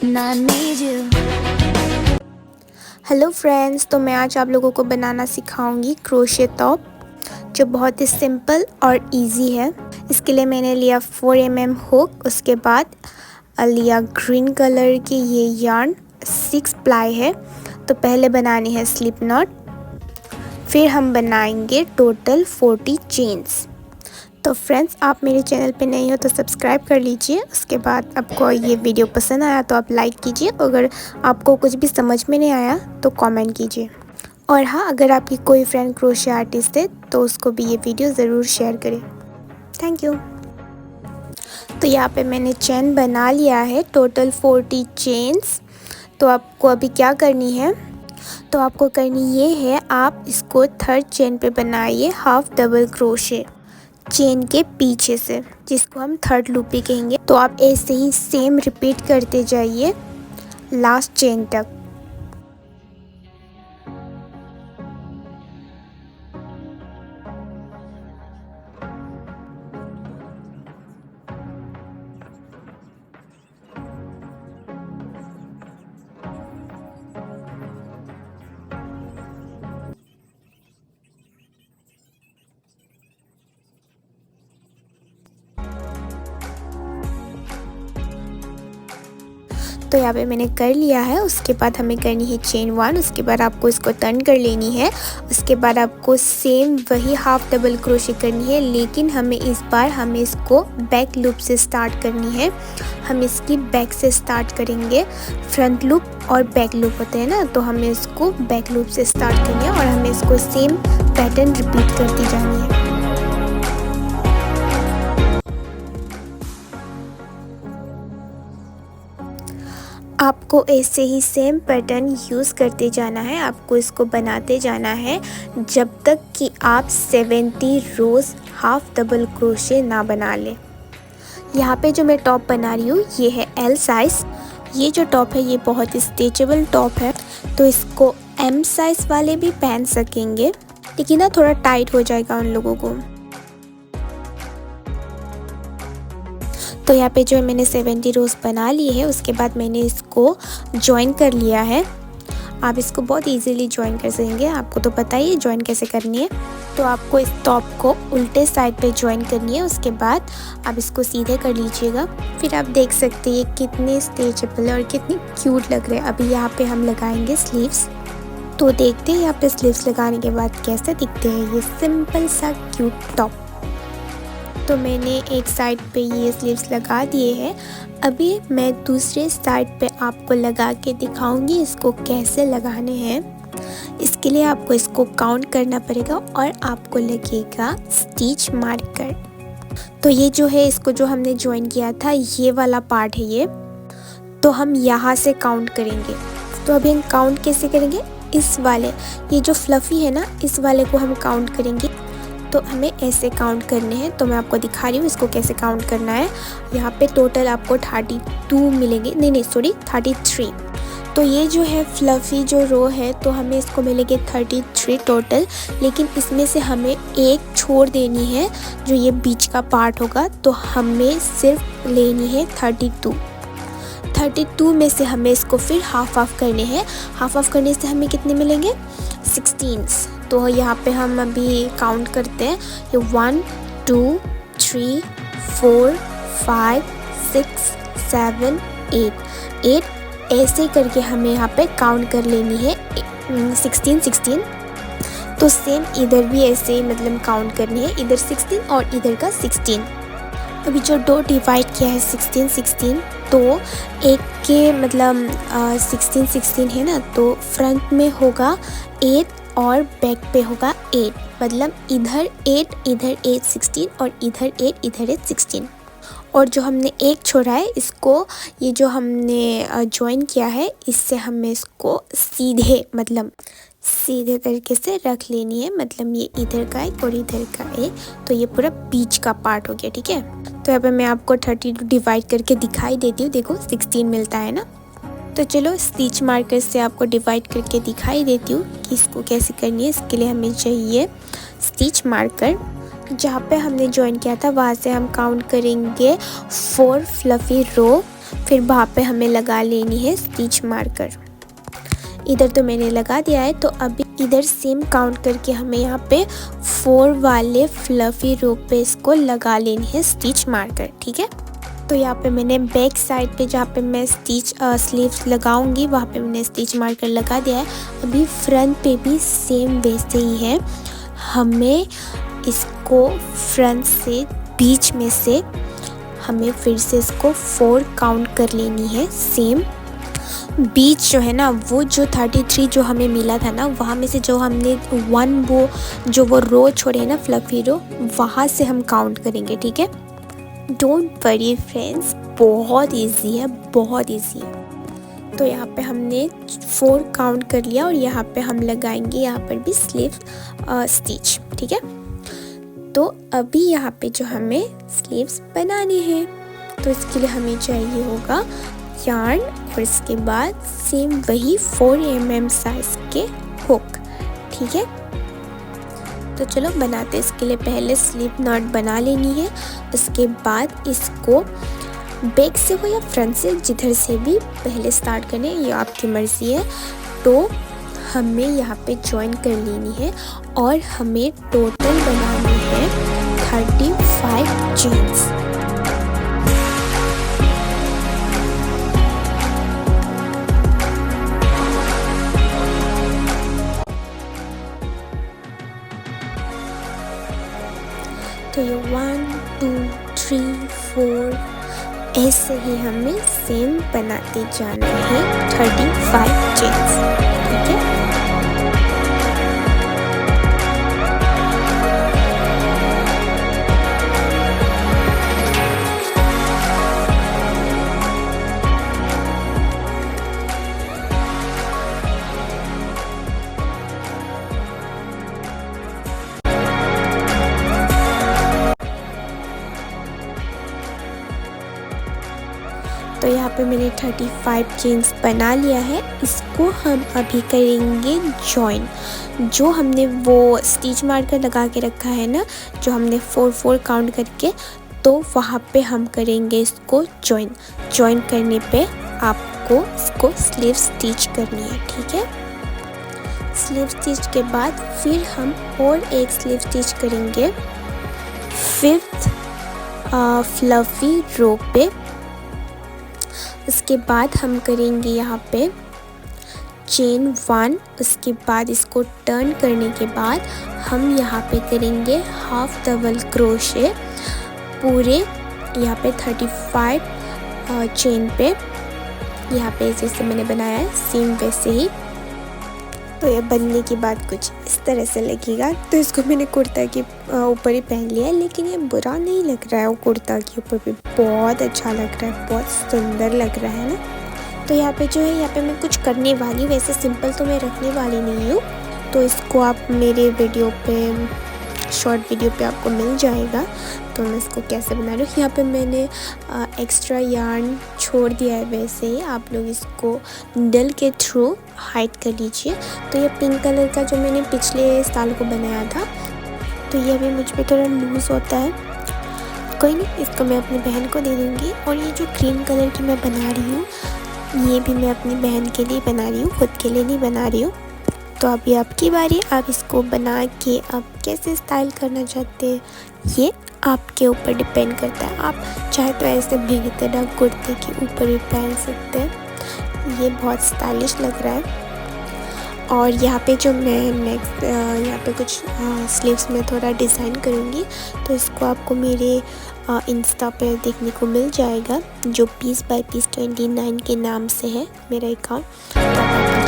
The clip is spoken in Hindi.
and I need you. Hello friends, तो मैं आज आप लोगों को बनाना सिखाऊंगी क्रोशे टॉप, जो बहुत ही सिंपल और इजी है। इसके लिए मैंने लिया 4 हुक, उसके बाद लिया ग्रीन कलर की ये यार्न, 6 प्लाई है। तो पहले बनानी है स्लिप नॉट, फिर हम बनाएंगे टोटल 40 चेन्स। तो फ्रेंड्स, आप मेरे चैनल पे नए हो तो सब्सक्राइब कर लीजिए। उसके बाद आपको ये वीडियो पसंद आया तो आप लाइक कीजिए। अगर आपको कुछ भी समझ में नहीं आया तो कमेंट कीजिए। और हाँ, अगर आपकी कोई फ्रेंड क्रोशे आर्टिस्ट है तो उसको भी ये वीडियो ज़रूर शेयर करें। Thank you. तो यहाँ पे मैंने चेन बना लिया है, टोटल 40 चेन्स। तो आपको अभी क्या करनी है, तो आपको करनी ये है, आप इसको थर्ड चेन पे बनाइए हाफ डबल क्रोशे चेन के पीछे से, जिसको हम थर्ड लूप भी कहेंगे। तो आप ऐसे ही सेम रिपीट करते जाइए लास्ट चेन तक। तो यहाँ पे मैंने कर लिया है। उसके बाद हमें करनी है चेन 1, उसके बाद आपको इसको टर्न कर लेनी है। उसके बाद आपको सेम वही हाफ डबल क्रोशे करनी है, लेकिन हमें इस बार इसको बैक लूप से स्टार्ट करनी है। हम इसकी बैक से स्टार्ट करेंगे। फ्रंट लूप और बैक लूप होते हैं ना, तो हमें इसको बैक लूप से स्टार्ट करनी है और हमें इसको सेम पैटर्न रिपीट करती जानी है। आपको ऐसे ही सेम पैटर्न यूज़ करते जाना है। आपको इसको बनाते जाना है जब तक कि आप 70 रोज़ हाफ डबल क्रोशे ना बना लें। यहाँ पे जो मैं टॉप बना रही हूँ ये है एल साइज़। ये जो टॉप है ये बहुत स्ट्रेचेबल टॉप है, तो इसको एम साइज़ वाले भी पहन सकेंगे, लेकिन ना थोड़ा टाइट हो जाएगा उन लोगों को। तो यहाँ पे जो मैंने 70 रोज़ बना लिए है, उसके बाद मैंने इसको ज्वाइन कर लिया है। आप इसको बहुत इजीली ज्वाइन कर सकेंगे, आपको तो पता ही है ज्वाइन कैसे करनी है। तो आपको इस टॉप को उल्टे साइड पे ज्वाइन करनी है। उसके बाद आप इसको सीधे कर लीजिएगा। फिर आप देख सकते हैं कितने स्ट्रेचेबल और कितनी क्यूट लग रहे हैं। अभी यहाँ पे हम लगाएंगे स्लीव्स। तो देखते हैं यहाँ पे स्लीव्स लगाने के बाद कैसे दिखते हैं ये सिंपल सा क्यूट टॉप। तो मैंने एक साइड पे ये स्लीव्स लगा दिए हैं। अभी मैं दूसरे साइड पे आपको लगा के दिखाऊंगी इसको कैसे लगाने हैं। इसके लिए आपको इसको काउंट करना पड़ेगा और आपको लगेगा स्टिच मार्कर। तो ये जो है, इसको जो हमने ज्वाइन किया था ये वाला पार्ट है ये, तो हम यहाँ से काउंट करेंगे। तो अभी हम काउंट कैसे करेंगे, इस वाले, ये जो फ्लफ़ी है ना, इस वाले को हम काउंट करेंगे। तो हमें ऐसे काउंट करने हैं। तो मैं आपको दिखा रही हूँ इसको कैसे काउंट करना है। यहाँ पे टोटल आपको 32 मिलेंगे, नहीं सॉरी 33। तो ये जो है फ्लफ़ी जो रो है, तो हमें इसको मिलेंगे 33 टोटल, लेकिन इसमें से हमें एक छोड़ देनी है जो ये बीच का पार्ट होगा। तो हमें सिर्फ लेनी है 32 में से हमें इसको फिर हाफ करने हैं। हाफ करने से हमें कितने मिलेंगे, 16। तो यहाँ पे हम अभी काउंट करते हैं, ये 1 2 3 4 5 6 7 8 ऐसे करके हमें यहाँ पे काउंट कर लेनी है 16। तो सेम इधर भी ऐसे ही मतलब काउंट करनी है, इधर 16 और इधर का 16। अभी जो दो डिवाइड किया है 16, तो एक के मतलब 16 है ना, तो फ्रंट में होगा 8 और बैक पे होगा 8, मतलब इधर 8 16 और इधर 8 16। और जो हमने एक छोड़ा है, इसको ये जो हमने ज्वाइन किया है, इससे हमें इसको सीधे तरीके से रख लेनी है। मतलब ये इधर का एक और इधर का एक, तो ये पूरा बीच का पार्ट हो गया, ठीक है। तो यहाँ पे मैं आपको 32 डिवाइड करके दिखाई देती हूँ। देखो 16 मिलता है ना। तो चलो स्टिच मार्कर से आपको डिवाइड करके दिखाई देती हूँ कि इसको कैसे करनी है। इसके लिए हमें चाहिए स्टिच मार्कर। जहाँ पे हमने ज्वाइन किया था वहाँ से हम काउंट करेंगे 4 फ्लफ़ी रो। फिर वहाँ पे हमें लगा लेनी है स्टिच मार्कर। इधर तो मैंने लगा दिया है, तो अभी इधर सेम काउंट करके हमें यहाँ पे 4 वाले फ्लफी रोप पे इसको लगा लेनी है स्टिच मार्कर। ठीक है, तो यहाँ पे मैंने बैक साइड पे जहाँ पे मैं स्लीव्स लगाऊंगी वहाँ पे मैंने स्टिच मार्कर लगा दिया है। अभी फ्रंट पे भी सेम वैसे ही है, हमें इसको फ्रंट से बीच में से हमें फिर से इसको 4 काउंट कर लेनी है। सेम बीच जो है ना, वो जो 33 जो हमें मिला था ना, वहाँ में से जो हमने 1 वो रो छोड़े है ना फ्लफी रो, वहाँ से हम काउंट करेंगे। ठीक है, डोंट वरी फ्रेंड्स, बहुत इजी है, बहुत इजी है। तो यहाँ पे हमने 4 काउंट कर लिया और यहाँ पे हम लगाएंगे यहाँ पर भी स्लीव स्टिच। ठीक है, तो अभी यहाँ पे जो हमें स्लीव्स बनाने हैं, तो इसके लिए हमें चाहिए होगा यार्न और इसके बाद सेम वही 4 mm साइज के हुक। ठीक है, तो चलो बनाते। इसके लिए पहले स्लिप नॉट बना लेनी है, उसके बाद इसको बैक से हो या फ्रंट से, जिधर से भी पहले स्टार्ट करने, ये आपकी मर्ज़ी है। तो हमें यहाँ पे ज्वाइन कर लेनी है और हमें टोटल बनानी है 35 चेन्स। तो ये 1 2 3 4 ऐसे ही हमें सेम बनाते जाना है 35 चेन्स। ठीक है, तो यहाँ पे मैंने 35 चेन्स बना लिया है। इसको हम अभी करेंगे जॉइन। जो हमने वो स्टिच मार्कर लगा के रखा है ना, जो हमने 4 काउंट करके, तो वहाँ पे हम करेंगे इसको जॉइन। जॉइन करने पे आपको इसको स्लीव स्टिच करनी है। ठीक है, स्लीव स्टिच के बाद फिर हम और एक स्लीव स्टिच करेंगे 5th फ्लफी रो पे। उसके बाद हम करेंगे यहाँ पे चेन 1। उसके बाद इसको टर्न करने के बाद हम यहाँ पे करेंगे हाफ डबल क्रोशे पूरे यहाँ पे 35 चेन पे। यहाँ पे जैसे मैंने बनाया है सेम वैसे ही। तो ये बनने के बाद कुछ इस तरह से लगेगा। तो इसको मैंने कुर्ता के ऊपर ही पहन लिया है, लेकिन ये बुरा नहीं लग रहा है। वो कुर्ता के ऊपर भी बहुत अच्छा लग रहा है, बहुत सुंदर लग रहा है ना। तो यहाँ पे जो है, यहाँ पे मैं कुछ करने वाली, वैसे सिंपल तो मैं रखने वाली नहीं हूँ। तो इसको आप मेरे वीडियो पे, शॉर्ट वीडियो पे आपको मिल जाएगा। तो मैं इसको कैसे बना रही हूँ, यहाँ पे मैंने एक्स्ट्रा यार्न छोड़ दिया है। वैसे ही आप लोग इसको डल के थ्रू हाइड कर लीजिए। तो ये पिंक कलर का जो मैंने पिछले साल को बनाया था, तो ये भी मुझ पे थोड़ा लूज़ होता है। कोई नहीं, इसको मैं अपनी बहन को दे दूँगी। और ये जो क्रीम कलर की मैं बना रही हूँ, ये भी मैं अपनी बहन के लिए बना रही हूँ, खुद के लिए नहीं बना रही हूँ। तो अभी आपकी बारी, आप इसको बना के आप कैसे स्टाइल करना चाहते हैं, ये आपके ऊपर डिपेंड करता है। आप चाहे तो ऐसे भीगे तरह कुर्ते के ऊपर भी पहन सकते हैं, ये बहुत स्टाइलिश लग रहा है। और यहाँ पे जो मैं नेक्स्ट यहाँ पे कुछ स्लीव्स में थोड़ा डिज़ाइन करूँगी, तो इसको आपको मेरे इंस्टा पे देखने को मिल जाएगा, जो पीस बाय पीस 29 के नाम से है मेरा अकाउंट। तो